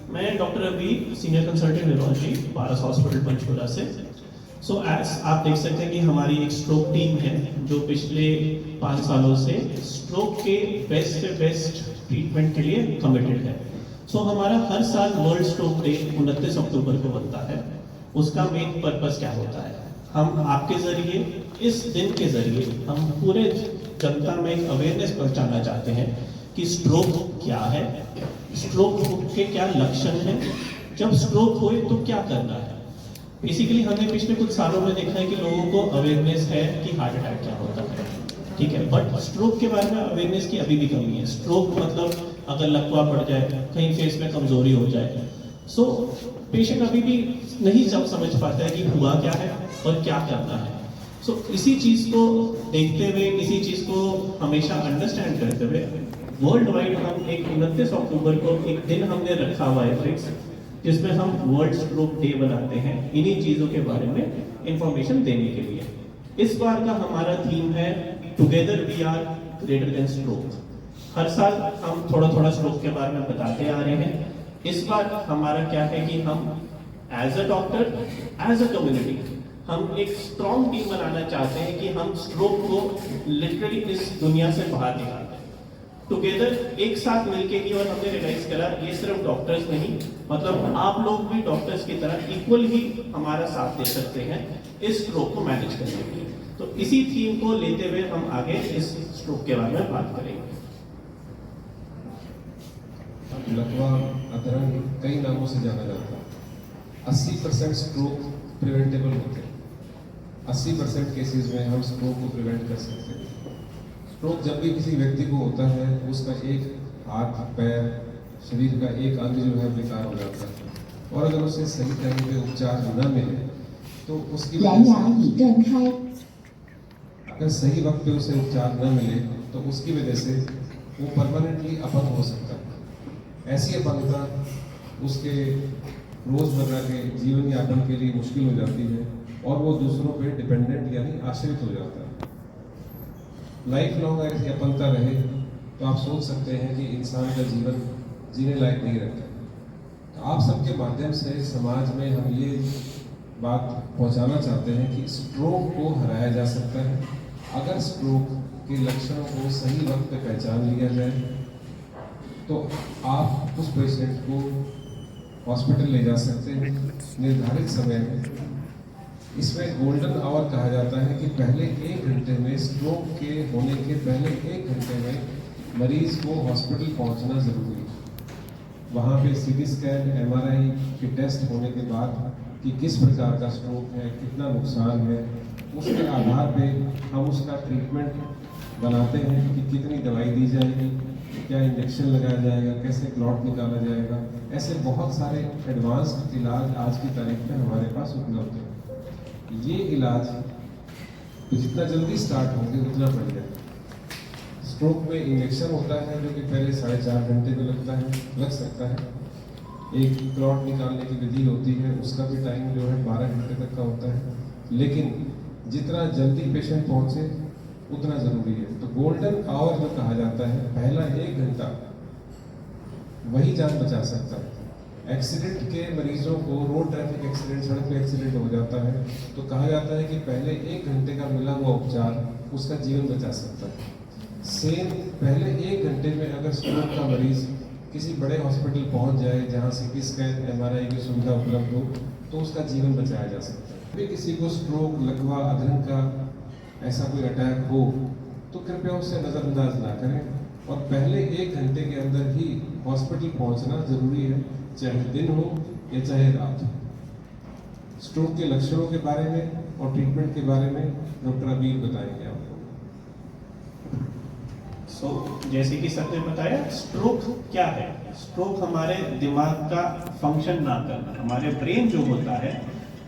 मैं डॉक्टर अभी senior consultant neurology पारस hospital Panchkula से। एज आप देख सकते हैं कि हमारी एक स्ट्रोक टीम है जो पिछले 5 सालों से स्ट्रोक के बेस्ट से बेस्ट ट्रीटमेंट के लिए कमिटेड है। हमारा हर साल वर्ल्ड स्ट्रोक डे 29 अक्टूबर को बनता है। उसका मेन पर्पस क्या होता है? हम आपके जरिए, इस दिन के जरिए हम पूरे जनता में एक अवेयरनेस पहुंचाना चाहते हैं कि स्ट्रोक क्या है, स्ट्रोक के क्या लक्षण हैं, जब स्ट्रोक हुए तो क्या करना है। बेसिकली हमने पिछले कुछ सालों में देखा है कि लोगों को अवेयरनेस है कि हार्ट अटैक क्या होता है, ठीक है, बट स्ट्रोक के बारे में अवेयरनेस की अभी भी कमी है। स्ट्रोक मतलब अगर लकवा पड़ जाए, कहीं फेस में कमजोरी हो जाए, पेशेंट अभी भी नहीं समझ पाता है कि हुआ क्या है और क्या करना है। इसी चीज को देखते हुए, इसी चीज को हमेशा अंडरस्टैंड करते हुए वर्ल्ड वाइड हम एक 29 अक्टूबर को एक दिन हमने रखा हुआ है फिक्स, जिसमें हम वर्ल्ड स्ट्रोक डे बनाते हैं इन्हीं चीजों के बारे में इंफॉर्मेशन देने के लिए। इस बार का हमारा थीम है together we are greater than stroke. हर साल हम थोड़ा थोड़ा स्ट्रोक के बारे में बताते आ रहे हैं। इस बार हमारा क्या है कि हम as a doctor, as a community, हम एक स्ट्रॉन्ग टीम बनाना चाहते हैं कि हम स्ट्रोक को लिटरली इस दुनिया से बाहर निकालते हैं टुगेदर, एक साथ मिलके ही। और हमने रियलाइज करा ये सिर्फ डॉक्टर्स नहीं, मतलब आप लोग भी डॉक्टर्स की तरह इक्वल ही हमारा साथ दे सकते हैं इस स्ट्रोक को मैनेज करने के लिए। तो इसी थीम को लेते हुए हम आगे इस स्ट्रोक के बारे में बात करेंगे। लकवा, अधरंग कई नामों से जाना जाता है। 80% स्ट्रोक प्रिवेंटेबल होते हैं। 80% केसेस में हम स्ट्रोक को प्रिवेंट कर सकते हैं। स्ट्रोक जब भी किसी व्यक्ति को होता है, उसका एक हाथ, पैर, शरीर का एक अंग जो है बेकार हो जाता है, और अगर उसे सही टाइम पे उपचार न मिले तो उसकी अगर सही वक्त पे उसे उपचार न मिले तो उसकी वजह से वो परमानेंटली अपंग हो सकता है। ऐसी अपंगता उसके रोजमर्रा के जीवन यापन के लिए मुश्किल हो जाती है और वो दूसरों पे डिपेंडेंट यानी आश्रित हो जाता है। लाइफ लॉन्ग अगर ऐसी अपंगता रहे तो आप सोच सकते हैं कि इंसान का जीवन जीने लायक नहीं रहता। तो आप सबके माध्यम से समाज में हम ये बात पहुंचाना चाहते हैं कि स्ट्रोक को हराया जा सकता है अगर स्ट्रोक के लक्षणों को सही वक्त पे पहचान लिया जाए। तो आप उस पेशेंट को हॉस्पिटल ले जा सकते हैं निर्धारित समय में। इसमें गोल्डन आवर कहा जाता है कि पहले 1 घंटे में, स्ट्रोक के होने के पहले 1 घंटे में मरीज को हॉस्पिटल पहुंचना जरूरी है। वहाँ पे सीटी स्कैन, MRI के टेस्ट होने के बाद कि किस प्रकार का स्ट्रोक है, कितना नुकसान है, उसके आधार पे हम उसका ट्रीटमेंट बनाते हैं कि कितनी दवाई दी जाएगी, क्या इंजेक्शन लगाया जाएगा, कैसे क्लॉट निकाला जाएगा। ऐसे बहुत सारे एडवांस्ड इलाज आज की तारीख में हमारे पास उपलब्ध है। ये इलाज जितना जल्दी स्टार्ट होंगे उतना बढ़िया। स्ट्रोक में इंजेक्शन होता है जो कि पहले 4.5 घंटे में लग सकता है। एक क्लॉट निकालने की विधि होती है, उसका भी टाइम जो है 12 घंटे तक का होता है। लेकिन जितना जल्दी पेशेंट पहुंचे उतना जरूरी है। तो गोल्डन आवर जो कहा जाता है, पहला 1 घंटा वही जान बचा सकता है। एक्सीडेंट के मरीजों को, रोड ट्रैफिक एक्सीडेंट, सड़क पे एक्सीडेंट हो जाता है तो कहा जाता है कि पहले 1 घंटे का मिला हुआ उपचार उसका जीवन बचा सकता है। सेम पहले 1 घंटे में अगर स्ट्रोक का मरीज किसी बड़े हॉस्पिटल पहुंच जाए जहां सीटी स्कैन, MRI की सुविधा उपलब्ध हो तो उसका जीवन बचाया जा सकता है। फिर किसी को स्ट्रोक, लकवा, अधरंग का ऐसा कोई अटैक हो तो कृपया उससे नज़रअंदाज ना करें और पहले 1 घंटे के अंदर ही हॉस्पिटल पहुंचना जरूरी है, चाहे दिन हो या चाहे रात हो। स्ट्रोक के लक्षणों के बारे में और ट्रीटमेंट के बारे में डॉक्टर अबीर बताएंगे आपको। जैसे कि सर ने बताया, स्ट्रोक क्या है? स्ट्रोक हमारे दिमाग का फंक्शन ना करना, हमारे ब्रेन जो होता है,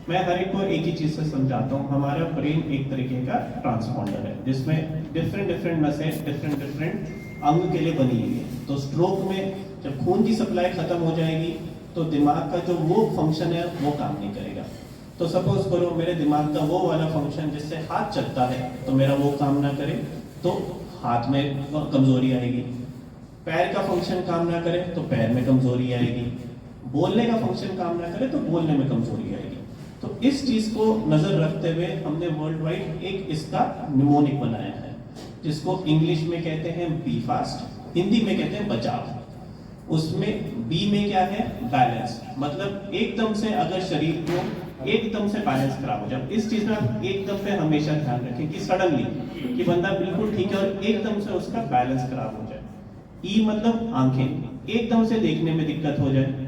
मैं हर एक को एक ही चीज से समझाता हूँ। हमारा ब्रेन एक तरीके का ट्रांसपोंडर है जिसमें डिफरेंट नसें डिफरेंट अंग के लिए बनी हुई है। तो स्ट्रोक में जब खून की सप्लाई खत्म हो जाएगी तो दिमाग का जो वो फंक्शन है वो काम नहीं करेगा। तो सपोज करो मेरे दिमाग का वो वाला फंक्शन जिससे हाथ चलता है तो मेरा वो काम ना करे तो हाथ में कमजोरी आएगी। पैर का फंक्शन काम ना करे तो पैर में कमजोरी आएगी। बोलने का फंक्शन काम ना करे तो बोलने में कमजोरी आएगी। तो इस चीज को नजर रखते हुए हमने वर्ल्ड वाइड एक इसका निमोनिक बनाया है, जिसको इंग्लिश में कहते हैं बी फास्ट, हिंदी में कहते हैं बचाव। उसमें बी में क्या है, बैलेंस, मतलब एकदम से अगर शरीर को एकदम से बैलेंस खराब हो जाए, इस चीज में आप एकदम पे हमेशा ध्यान रखें कि सडनली कि बंदा बिल्कुल ठीक है और एकदम से उसका बैलेंस खराब हो जाए। ई मतलब आंखें, एकदम से देखने में दिक्कत हो जाए।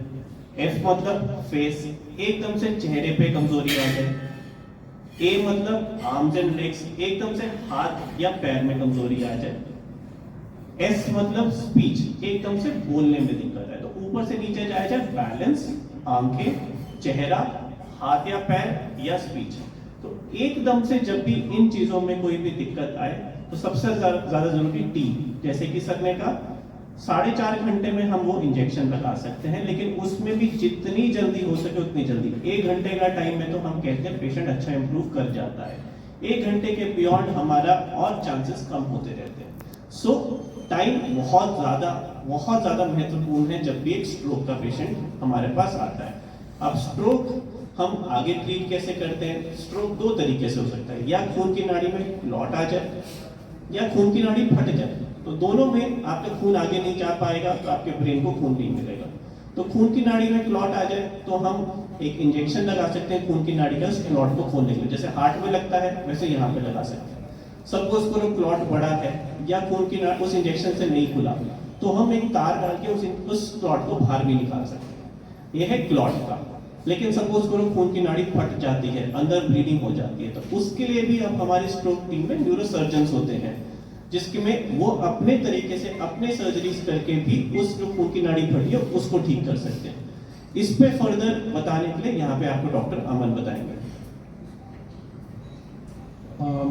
एफ मतलब फेस, एकदम से चेहरे पे कमजोरी आ जाए। ए मतलब आर्म्स एंड लेग्स, एकदम से हाथ या पैर में कमजोरी आ जाए। एस मतलब स्पीच, एकदम से बोलने में दिक्कत है। तो ऊपर से नीचे जाया जाए बैलेंस, आंखें, चेहरा, हाथ या पैर या स्पीच। तो एकदम से जब भी इन चीजों में कोई भी दिक्कत आए तो सबसे ज्यादा जरूरी टी, जैसे कि सर ने कहा 4.5 घंटे में हम वो इंजेक्शन लगा सकते हैं, लेकिन उसमें भी जितनी जल्दी हो सके उतनी जल्दी। 1 घंटे का टाइम में तो हम कहते हैं पेशेंट अच्छा इंप्रूव कर जाता है, 1 घंटे के बियॉन्ड हमारा और चांसेस कम होते रहते हैं। सो टाइम बहुत ज्यादा महत्वपूर्ण है जब भी एक स्ट्रोक का पेशेंट हमारे पास आता है। अब स्ट्रोक हम आगे ट्रीट कैसे करते हैं? स्ट्रोक 2 तरीके से हो सकता है, या खून की नाड़ी में क्लॉट आ जाए या खून की नाड़ी फट जाए। तो दोनों में आपका खून आगे नहीं जा पाएगा तो आपके ब्रेन को खून नहीं मिलेगा। तो खून की नाड़ी में क्लॉट आ जाए तो हम एक इंजेक्शन लगा सकते हैं खून की नाड़ी का उस क्लॉट को खोलने के लिए, जैसे हार्ट में लगता है वैसे यहाँ पे लगा सकते हैं। सपोज करो क्लॉट बड़ा है या खून की नाड़ी उस इंजेक्शन से नहीं खुला तो हम एक तार डाल के उस क्लॉट को बाहर भी निकाल सकते हैं। यह है क्लॉट का। लेकिन सपोज करो खून की नाड़ी फट जाती है, अंदर ब्लीडिंग हो जाती है, तो उसके लिए भी अब हमारी स्ट्रोक टीम में न्यूरोसर्जन्स होते हैं, जिसके में वो अपने तरीके से अपने सर्जरीज करके भी उस जो खून की नाड़ी फटी है उसको ठीक कर सकते हैं। इस पे फर्दर बताने के लिए यहाँ पे आपको डॉक्टर अमन बताएंगे।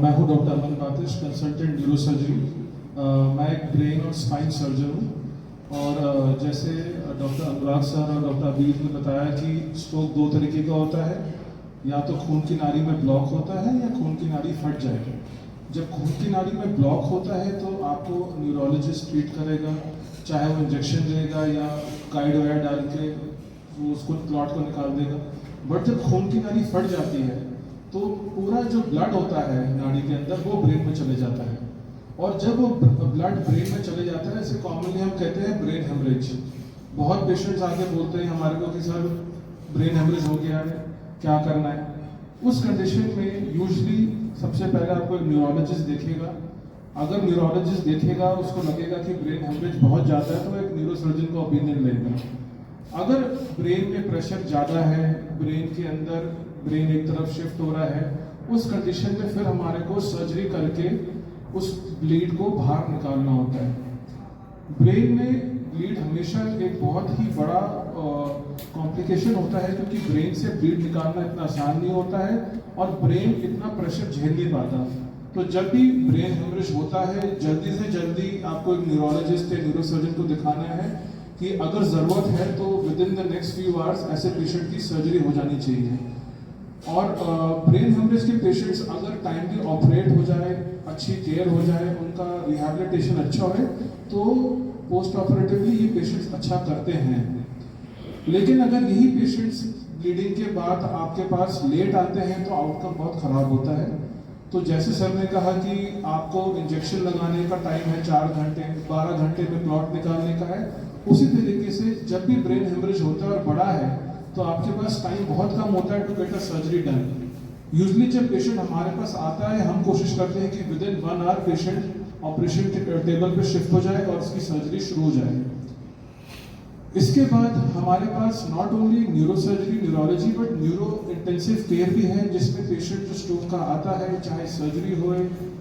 मैं हूँ डॉक्टर अमन बातिश, कंसल्टेंट न्यूरोसर्जरी। मैं एक ब्रेन और स्पाइन सर्जन हूँ। और जैसे डॉक्टर अनुराग सर और डॉक्टर अबीर ने बताया कि स्ट्रोक 2 तरीके का होता है, या तो खून की नाड़ी में ब्लॉक होता है या खून की नाड़ी फट जाएगी। जब खून की नाड़ी में ब्लॉक होता है तो आपको न्यूरोलॉजिस्ट ट्रीट करेगा, चाहे वो इंजेक्शन देगा या गाइड वायर डाल के वो उसको क्लॉट को निकाल देगा। बट जब खून की नाड़ी फट जाती है तो पूरा जो ब्लड होता है नाड़ी के अंदर वो ब्रेन में चले जाता है, और जब वो ब्लड ब्रेन में चले जाता है, इसे कॉमनली हम कहते हैं ब्रेन हेमरेज। बहुत पेशेंट्स आके बोलते हैं हमारे को कि सर ब्रेन हेमरेज हो गया है, क्या करना है। उस कंडीशन में यूजुअली सबसे पहले आपको एक न्यूरोलॉजिस्ट देखेगा। अगर न्यूरोलॉजिस्ट देखेगा उसको लगेगा कि ब्रेन हेमरेज बहुत ज़्यादा है तो एक न्यूरोसर्जन का ओपिनियन लेगा। अगर ब्रेन में प्रेशर ज़्यादा है, ब्रेन के अंदर ब्रेन एक तरफ शिफ्ट हो रहा है, उस कंडीशन में फिर हमारे को सर्जरी करके उस ब्लीड को बाहर निकालना होता है। ब्रेन में ब्लीड हमेशा एक बहुत ही बड़ा कॉम्प्लिकेशन होता है, क्योंकि ब्रेन से ब्लीड निकालना इतना आसान नहीं होता है और ब्रेन इतना प्रेशर झेल नहीं पाता। तो जब भी ब्रेन हेमरेज होता है, जल्दी से जल्दी आपको एक न्यूरोलॉजिस्ट या न्यूरोसर्जन को दिखाना है कि अगर ज़रूरत है तो with in the next few hours ऐसे पेशेंट की सर्जरी हो जानी चाहिए। और ब्रेन हेमरेज के पेशेंट्स अगर टाइमली ऑपरेट हो जाए, अच्छी केयर हो जाए, उनका रिहैबिलिटेशन अच्छा हो तो पोस्ट ऑपरेटिवली ये पेशेंट्स अच्छा करते हैं। लेकिन अगर यही पेशेंट्स ब्लीडिंग के बाद आपके पास लेट आते हैं तो आउटकम बहुत ख़राब होता है। तो जैसे सर ने कहा कि आपको इंजेक्शन लगाने का टाइम है 4 घंटे, 12 घंटे में क्लॉट निकालने का है, उसी तरीके से जब भी ब्रेन हेमरेज होता है और बड़ा है तो आपके पास टाइम बहुत कम होता है to get a surgery done. Usually जब पेशेंट हमारे पास आता है हम कोशिश करते हैं कि within 1 hour patient operation के टेबल पे शिफ्ट हो जाए और उसकी सर्जरी शुरू हो जाए। इसके बाद हमारे पास not only neurosurgery, neurology but neuro intensive care भी है, जिसमें पेशेंट जो स्ट्रोक का आता है, चाहे सर्जरी हो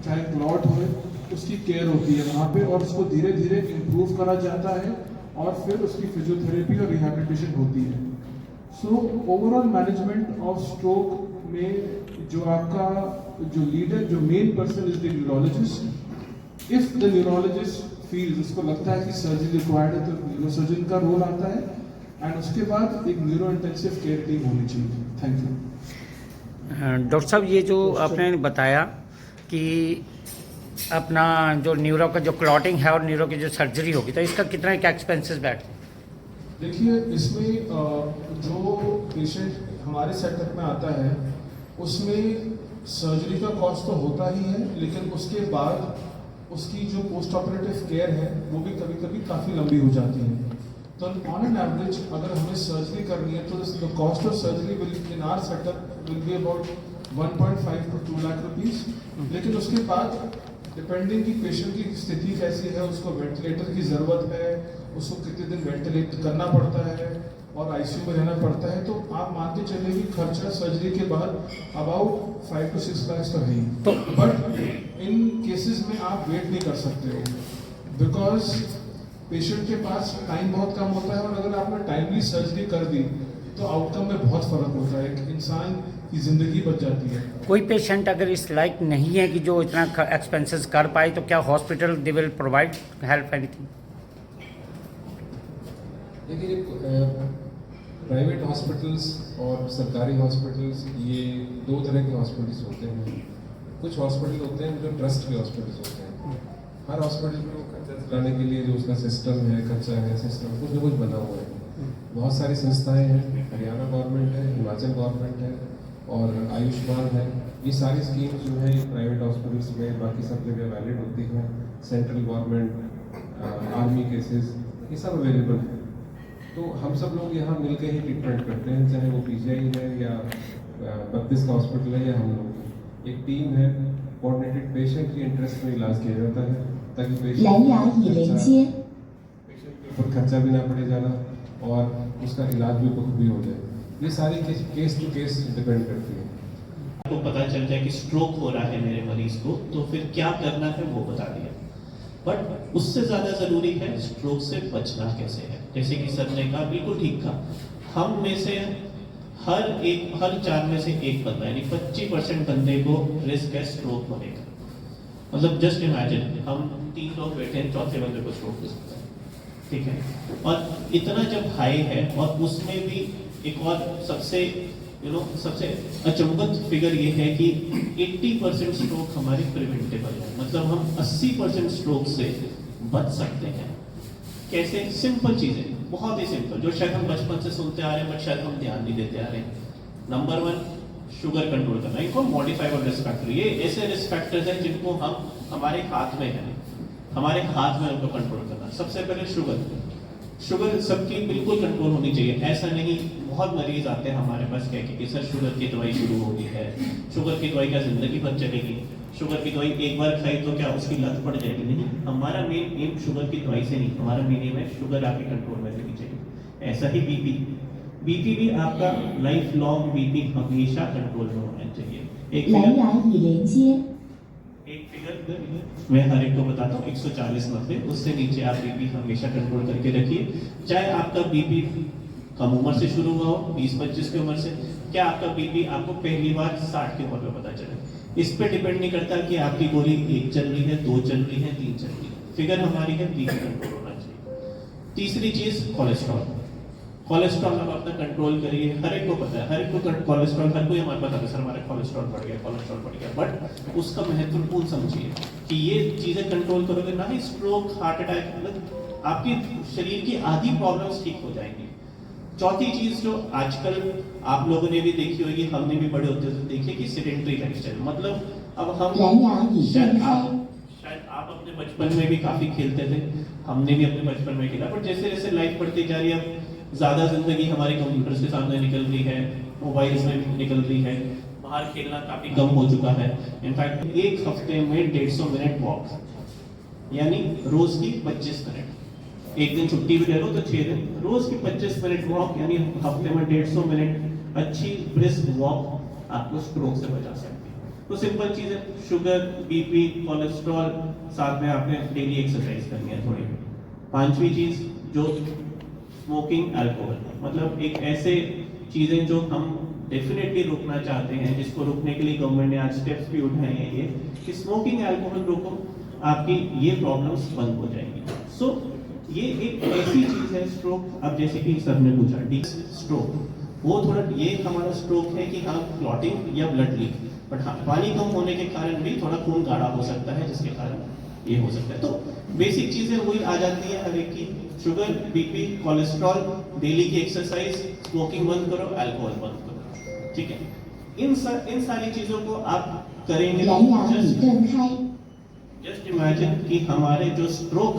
चाहे क्लॉट हो, उसकी केयर होती है वहाँ पे और उसको धीरे धीरे इम्प्रूव करा जाता है और फिर उसकी फिजियोथेरेपी और रिहैबिलिटेशन होती है। So overall management of stroke में जो आपका जो लीडर, जो main person is the neurologist. If the neurologist feels, उसको लगता है कि सर्जरी रिक्वायर्ड है तो न्यूरोसर्जन का रोल आता है, एंड उसके बाद एक न्यूरो इंटेंसिव केयर टीम होनी चाहिए। Thank you. डॉक्टर साहब, ये जो आपने बताया कि अपना जो न्यूरो का जो क्लॉटिंग है और न्यूरो की जो सर्जरी होगी तो इसका कितना क्या एक्सपेंसेस बैठते हैं? देखिए, इसमें जो पेशेंट हमारे सेटअप में आता है उसमें सर्जरी का कॉस्ट तो होता ही है, लेकिन उसके बाद उसकी जो पोस्ट ऑपरेटिव केयर है वो भी कभी कभी काफ़ी लंबी हो जाती है। तो ऑन एन एवरेज अगर हमें सर्जरी करनी है तो the cost of surgery will in our setup will be about 1.5 to 2 lakh rupees. लेकिन उसके बाद डिपेंडिंग कि पेशेंट की स्थिति कैसी है, उसको वेंटिलेटर की ज़रूरत है, उसको कितने दिन वेंटिलेट करना पड़ता है और आईसीयू में रहना पड़ता है, तो आप मान के चलिए कि खर्चा सर्जरी के बाद अबाउट 5 to 6 लाख तो है ही। बट इन केसेस में आप वेट नहीं कर सकते हो, बिकॉज पेशेंट के पास टाइम बहुत कम होता है, और अगर आपने टाइमली सर्जरी कर दी तो आउटकम में बहुत फ़र्क होता है, एक इंसान की ज़िंदगी बच जाती है। कोई पेशेंट अगर इस लायक नहीं है कि जो इतना एक्सपेंसेस कर पाए, तो क्या hospital they will provide help anything? देखिए, प्राइवेट हॉस्पिटल्स और सरकारी हॉस्पिटल्स ये दो तरह के हॉस्पिटल्स होते हैं। कुछ हॉस्पिटल होते हैं जो ट्रस्ट के हॉस्पिटल्स होते हैं। हर हॉस्पिटल को खर्चा चलाने के लिए जो उसका सिस्टम है, खर्चा है, सिस्टम कुछ न कुछ बना हुआ है। बहुत सारी संस्थाएं हैं, हरियाणा गवर्नमेंट है, हिमाचल गवर्नमेंट है और आयुष्मान है। ये सारी स्कीम्स जो है प्राइवेट हॉस्पिटल्स में बाकी सब जगह वैलिड होती हैं। सेंट्रल गवर्नमेंट, आर्मी केसेस, ये सब अवेलेबल है। तो हम सब लोग यहाँ मिलकर ही ट्रीटमेंट करते हैं, चाहे वो पीजीआई है या बत्तीस का हॉस्पिटल है या हम लोग एक टीम है। कोऑर्डिनेटेड पेशेंट के इंटरेस्ट में इलाज किया जाता है ताकि पेशेंट के ऊपर खर्चा भी ना पड़े ज़्यादा और उसका इलाज भी बखूबी हो जाए। ये सारी केस टू केस डिपेंड करती है। आपको पता चल जाए कि स्ट्रोक हो रहा है मेरे मरीज को, तो फिर क्या करना है वो बता दिया। बट उससे ज़्यादा ज़रूरी है स्ट्रोक से बचना कैसे है। जैसे कि सर ने कहा, बिल्कुल ठीक कहा, हम में से हर 4 में से एक बंदा यानी 25% बंदे को रिस्क है स्ट्रोक होने का। मतलब जस्ट इमेजिन, हम 3 लोग बैठे हैं, चौथे बंदे को स्ट्रोक हो सकता है, ठीक है। और इतना जब हाई है, और उसमें भी एक और सबसे सबसे अचंभित फिगर ये है कि 80% स्ट्रोक हमारे प्रिवेंटेबल है। मतलब हम 80% स्ट्रोक से बच सकते हैं। कैसे? सिंपल चीजें, बहुत ही सिंपल, जो शायद हम बचपन से सुनते आ रहे हैं बट शायद हम ध्यान नहीं देते आ रहे हैं। नंबर 1, शुगर कंट्रोल करना। इनको मॉडिफाइबल रिस्क फैक्टर, ये ऐसे रिस्क फैक्टर्स हैं जिनको हम हमारे हाथ में है, हमारे हाथ में उनको कंट्रोल करना। सबसे पहले शुगर सबकी बिल्कुल कंट्रोल होनी चाहिए। ऐसा नहीं, बहुत मरीज आते हैं हमारे पास कह के कि सर शुगर की दवाई शुरू हो गई है, शुगर की दवाई क्या जिंदगी भर चलेगी, शुगर की दवाई एक बार खाई तो क्या उसकी लत पड़ जाएगी? नहीं, हमारा मेन एम शुगर की दवाई से नहीं, हमारा मेन एम है शुगर आपके कंट्रोल में रहनी चाहिए। ऐसा ही बीपी भी आपका लाइफ लॉन्ग बीपी हमेशा कंट्रोल में होना चाहिए। एक फिगर मैं हर एक को बताता हूँ, 140/90, उससे नीचे आप बीपी हमेशा कंट्रोल करके रखिए। चाहे आपका बीपी कम उम्र से शुरू हुआ हो, 20-25 की उम्र से, क्या आपका बीपी आपको पहली बार 60 की उम्र में पता चले, इस पे डिपेंड नहीं करता कि आपकी गोली 1 चल रही है, 2 चल रही है, 3 चल रही है। फिगर हमारी है बीपी कंट्रोल होना चाहिए। तीसरी चीज कोलेस्ट्रॉल आप अपना कंट्रोल करिए। हर एक को पता है, हर एक को कोलेस्ट्रॉल, हर कोई हमारे पता है सर हमारा कोलेस्ट्रॉल बढ़ गया, बट उसका महत्वपूर्ण समझिए कि ये चीजें कंट्रोल करोगे ना ही स्ट्रोक, हार्ट अटैक, मतलब आपकी शरीर की आधी प्रॉब्लम्स ठीक हो जाएंगी। चौथी चीज जो आजकल आप लोगों ने भी देखी होगी, हमने भी बड़े होते थे देखिए कि सेडेंटरी लाइफस्टाइल। मतलब अब हम शायद आप अपने बचपन में भी काफी खेलते थे, हमने भी अपने बचपन में खेला, बट जैसे जैसे लाइफ बढ़ती जा रही है, ज्यादा जिंदगी हमारे कंप्यूटर्स के सामने निकल रही है, मोबाइल्स में निकल रही है, बाहर खेलना काफी कम हो चुका है। इनफैक्ट एक हफ्ते में 150 मिनट वॉक, यानी रोज की 25 मिनट, एक दिन छुट्टी भी ले लो तो 6 दिन, रोज की 25 मिनट वॉक, यानी हफ्ते में 150 मिनट अच्छी ब्रिस्क वॉक आपको स्ट्रोक से बचा सकती है। तो सिंपल चीज है, शुगर, बीपी, कोलेस्ट्रॉल, साथ में आपने डेली एक्सरसाइज करनी है थोड़ी। 5वीं चीज जो स्मोकिंग, अल्कोहल, मतलब एक ऐसे चीजें जो हम डेफिनेटली रोकना चाहते हैं, जिसको रोकने के लिए गवर्नमेंट ने आज स्टेप्स भी उठाए हैं, ये कि स्मोकिंग, अल्कोहल रोको, आपकी ये प्रॉब्लम्स बंद हो जाएंगी। सो ये एक ऐसी चीज है स्ट्रोक। अब जैसे कि सर ने पूछा डीप स्ट्रोक, वो थोड़ा ये हमारा स्ट्रोक है कि हाँ क्लॉटिंग या ब्लड लीक, बट हाँ पानी कम होने के कारण भी थोड़ा खून गाढ़ा हो सकता है, जिसके कारण ये हो सकता है। तो बेसिक चीजें वही आ जाती है हर एक की। शुगर, बीपी, कोलेस्ट्रॉल, डेली की एक्सरसाइज, स्मोकिंग बंद करो, अल्कोहल बंद करो, ठीक है। इन सारी चीजों को आप करेंगे तो जस्ट इमेजिन कि हमारे जो स्ट्रोक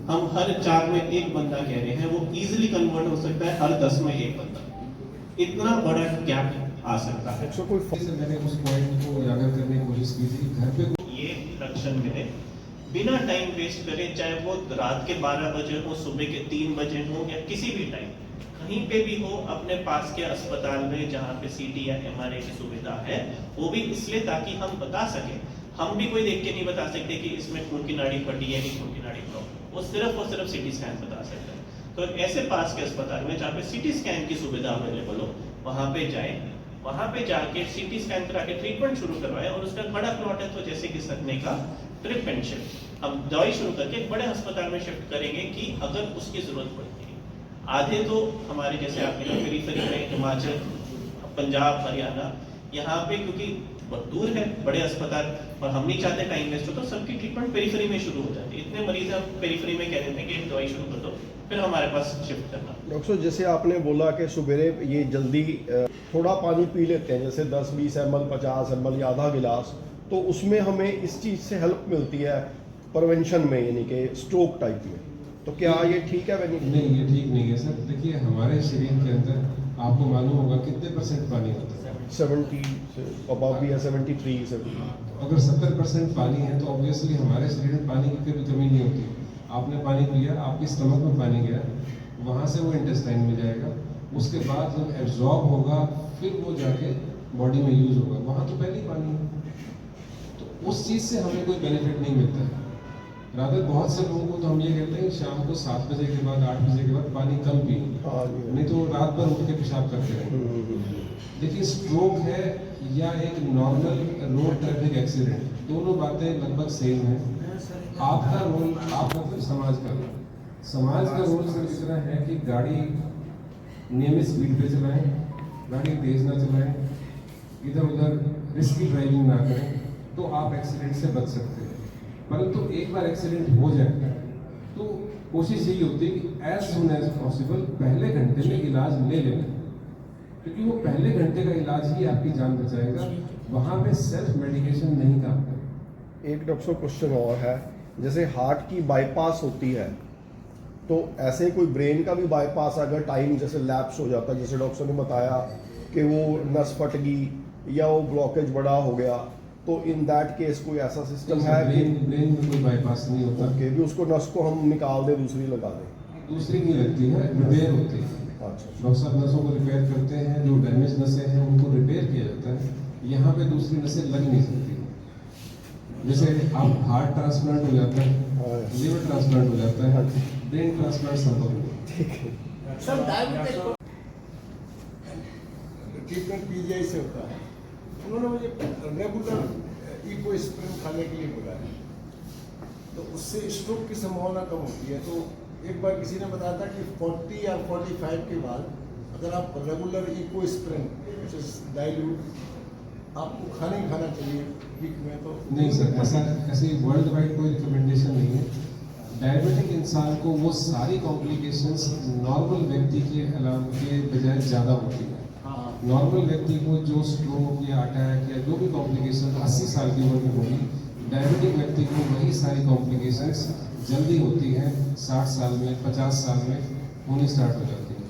हम हर 4 में 1 बंदा कह रहे हैं, वो इजीली कन्वर्ट हो सकता है हर 10 में 1 बंदा। इतना बड़ा गैप आ सकता है। से मैंने उस पॉइंट को उजागर करने की कोशिश की थी। घर पे ये रक्षण मिले बिना टाइम वेस्ट करे, चाहे वो रात के 12 बजे हो, सुबह के 3 बजे हो, या किसी भी टाइम कहीं पे भी हो, अपने पास के अस्पताल में जहाँ पे सीटी या एमआरआई की सुविधा है, वो भी इसलिए ताकि हम बता सके। हम भी कोई देख के नहीं बता सकते कि इसमें खून की नाड़ी फटी है कि खून की नाड़ी ब्लॉक, वो सिर्फ और सिर्फ सीटी स्कैन बता सकता है। तो ऐसे पास के अस्पताल में जहाँ पे सीटी स्कैन की सुविधा अवेलेबल हो, वहाँ पे जाएं, वहाँ पे जाके सीटी स्कैन करा के ट्रीटमेंट शुरू करवाएं, और उसका बड़ा प्लॉट है तो जैसे कि सकने का ट्रिप एंड शिफ्ट, हम दवाई शुरू करके एक बड़े अस्पताल में शिफ्ट करेंगे कि अगर उसकी जरूरत पड़ती है। आधे तो हमारे जैसे आपने कहा पेरिफेरी में, हिमाचल, पंजाब, हरियाणा, यहाँ पे क्योंकि बहुत दूर है बड़े अस्पताल, और हम नहीं चाहते टाइम वेस्ट हो, तो सबकी ट्रीटमेंट पेरिफेरी में शुरू हो जाती है। इतने मरीज हम पेरिफेरी में कह देते हैं कि दवाई शुरू कर दो, फिर हमारे पास शिफ्ट करना। डॉक्टर साहब, जैसे आपने बोला कि सुबेरे ये जल्दी थोड़ा पानी पी लेते हैं, जैसे 10-20 ml, 50 ml या आधा गिलास, तो उसमें हमें इस चीज़ से हेल्प मिलती है प्रिवेंशन में, यानी कि स्ट्रोक टाइप में। तो क्या ये ठीक है बेनिफिट? नहीं, ये ठीक नहीं है सर। देखिए, हमारे शरीर के अंदर आपको मालूम होगा कितने % पानी होता है? 70 से अबव भी है, 73, 70। अगर 70% पानी है तो ऑब्वियसली हमारे शरीर में पानी की कोई कमी नहीं होती। आपने पानी पिया, आपके स्टमक में पानी गया, वहाँ से वो इंटेस्टाइन में जाएगा, उसके बाद जब एब्जॉर्ब होगा फिर वो जाके बॉडी में यूज होगा, वहाँ तो पहले ही पानी है। तो उस चीज़ से हमें कोई बेनिफिट नहीं मिलता है। रादर बहुत से लोगों को तो हम ये कहते हैं शाम को 7 बजे के बाद, 8 बजे के बाद पानी कम पिए, नहीं तो रात भर उठ के पेशाब करते रहेंगे। देखिए, स्ट्रोक है या एक नॉर्मल रोड ट्रैफिक एक्सीडेंट, दोनों बातें लगभग सेम है। आपका रोल, आप मतलब समाज का रोल, समाज का रोल सिर्फ इतना है कि गाड़ी नियमित स्पीड पे चलाएं, गाड़ी तेज ना चलाएं, इधर उधर रिस्की ड्राइविंग ना करें, तो आप एक्सीडेंट से बच सकते हैं। परंतु एक बार एक्सीडेंट हो जाए तो कोशिश यही होती है कि एज सुन एज पॉसिबल पहले घंटे में इलाज ले लेना, क्योंकि वो पहले घंटे का इलाज ही आपकी जान बचाएगा। वहाँ पे सेल्फ मेडिकेशन नहीं काम करें। एक डॉक्टर क्वेश्चन और है, जैसे हार्ट की बाईपास होती है, तो ऐसे कोई ब्रेन का भी बाईपास अगर टाइम जैसे लैप्स हो जाता है, जैसे डॉक्टर ने बताया कि वो नस फट गई या वो ब्लॉकेज बड़ा हो गया, तो इन दैट केस कोई ऐसा सिस्टम है कि ब्रेन में कोई बाईपास नहीं होता कि भी उसको नस को हम निकाल दें, दूसरी लगा दें? दूसरी नहीं लगती है, रिपेयर होती है। अच्छा, डॉक्टर साहब नसों को रिपेयर करते हैं, जो डैमेज नसें हैं उनको रिपेयर किया जाता है। यहाँ पे दूसरी नसें लग नहीं सकती। जैसे आप हार्ट ट्रांसप्लांट हो जाता है, लिवर ट्रांसप्लांट हो जाता है, ब्रेन ट्रांसप्लांट संभव नहीं। ट्रीटमेंट पीजीआई से होता है। उन्होंने मुझे रेगुलर इको स्प्रिन खाने के लिए बोला है, तो उससे स्ट्रोक की संभावना कम होती है। तो एक बार किसी ने बताया था कि 40 या 45 के बाद अगर आप रेगुलर इको स्प्रिन डाइल्यूट आपको खाना ही खाना चाहिए वीक में। तो नहीं सर, ऐसी वर्ल्ड वाइड कोई रिकमेंडेशन नहीं है। डायबिटिक इंसान को वो सारी कॉम्प्लिकेशंस नॉर्मल व्यक्ति के अलावा के बजाय ज़्यादा होती है। नॉर्मल व्यक्ति को जो स्ट्रोक या अटैक या जो भी कॉम्प्लिकेशन 80 साल की उम्र में होगी, डायबिटिक व्यक्ति को वही सारी कॉम्प्लिकेशंस जल्दी होती हैं 60 साल में, 50 साल में होनी स्टार्ट हो जाती है।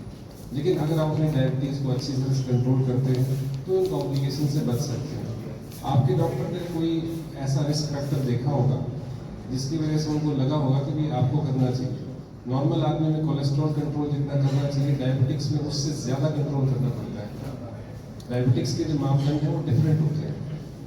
लेकिन अगर आप अपने डायबिटीज़ को अच्छी तरह से कंट्रोल करते हैं तो इन कॉम्प्लिकेशन से बच सकते हैं। आपके डॉक्टर ने कोई ऐसा रिस्क फैक्टर देखा होगा जिसकी वजह से उनको लगा होगा कि भी आपको करना चाहिए। नॉर्मल आदमी में कोलेस्ट्रॉल कंट्रोल जितना करना चाहिए, डायबिटिक्स में उससे ज़्यादा कंट्रोल करना पड़ता है। डायबिटिक्स के जो मापदंड हैं वो डिफरेंट होते हैं।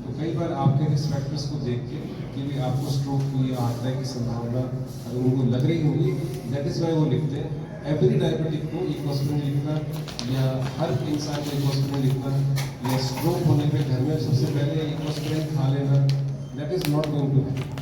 तो कई बार आपके रिस्क फैक्टर्स को देख के कि भी आपको स्ट्रोक की या हार्ट अटैक की संभावना अगर उनको लग रही होगी, दैट इज़ वाई वो लिखते हैं एवरी डायबिटिक को इक्वस्प्रिन लिखना, या हर इंसान को इक्वस्प्रिन लिखना, या स्ट्रोक होने पे घर में सबसे पहले इक्वस्प्रिन खा लेना, that is not going to happen.